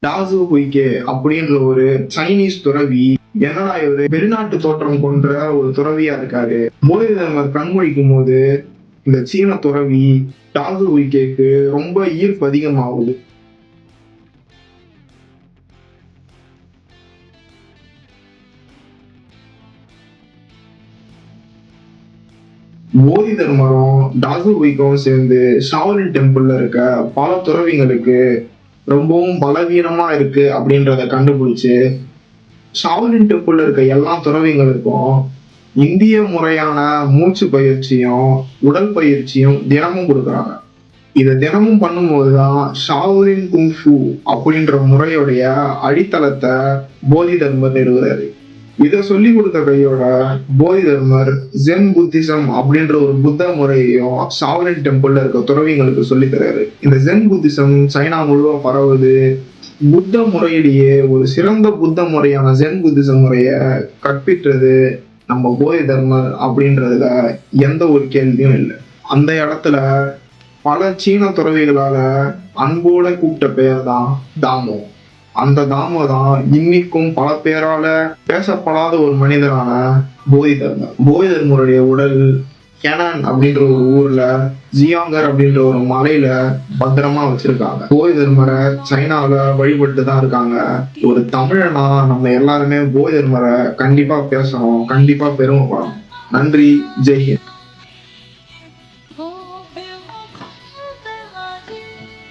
டாசு குய்கே அப்படின்ற ஒரு சைனீஸ் துறவி என்னடா இவரு வெளிநாட்டு தோற்றம் கொன்ற ஒரு துறவியா இருக்காரு. போதி தர்மர் கண்மொழிக்கும் போது இந்த சீன துறவி டாசு குய்கேக்கு ரொம்ப ஈர்ப்பு அதிகமாகுது. போதி தர்மரும் டாசு குய்கவும் சேர்ந்து ஷாவ்லின் டெம்பிள்ல இருக்க பல துறவிங்களுக்கு ரொம்பவும் பலவீனமா இருக்கு அப்படின்றத கண்டுபிடிச்சு ஷாவ்லின் டெம்பிள்ல இருக்க எல்லா துறவிங்களுக்கும் இந்திய முறையான மூச்சு பயிற்சியும் உடல் பயிற்சியும் தினமும் கொடுக்குறாங்க. இதை தினமும் பண்ணும்போதுதான் ஷாவ்லின் குங்ஃபு அப்படின்ற முறையுடைய அடித்தளத்தை போதி தர்மர் நிறுவுறாரு. இதை சொல்லி கொடுத்த கையோட போதி தர்மர் ஜென் புத்திசம் அப்படின்ற ஒரு புத்த முறையையும் ஷாவ்லின் டெம்பிள்ல இருக்க துறவிங்களுக்கு சொல்லி தர்றாரு. இந்த ஜென் புத்திசம் சைனா முழுவதும் பரவுது. புத்த முறையிலேயே ஒரு சிறந்த புத்த முறையான ஜென் புத்திசம் முறைய கற்பித்தது நம்ம போதி தர்மர் அப்படின்றதுல எந்த ஒரு கேள்வியும் இல்லை. அந்த இடத்துல பல சீன துறவிகளால அன்போட கூப்பிட்ட பெயர் தான் தாமோ. அந்த தாமோ தான் இன்னைக்கும் பல பேரால பேசப்படாத ஒரு மனிதரான போதி தர்மர். போதி தர்மருடைய உடல் கெனான் அப்படின்ற ஒரு ஊர்ல ஜியாங்கர் அப்படின்ற ஒரு மலையில பத்திரமா வச்சிருக்காங்க. போதி தர்மரை சைனால வழிபட்டு தான் இருக்காங்க. ஒரு தமிழனா நம்ம எல்லாருமே போதி தர்மரை கண்டிப்பா பேசணும், கண்டிப்பா பெருமைப்படணும். நன்றி, ஜெய் ஹிந்த்.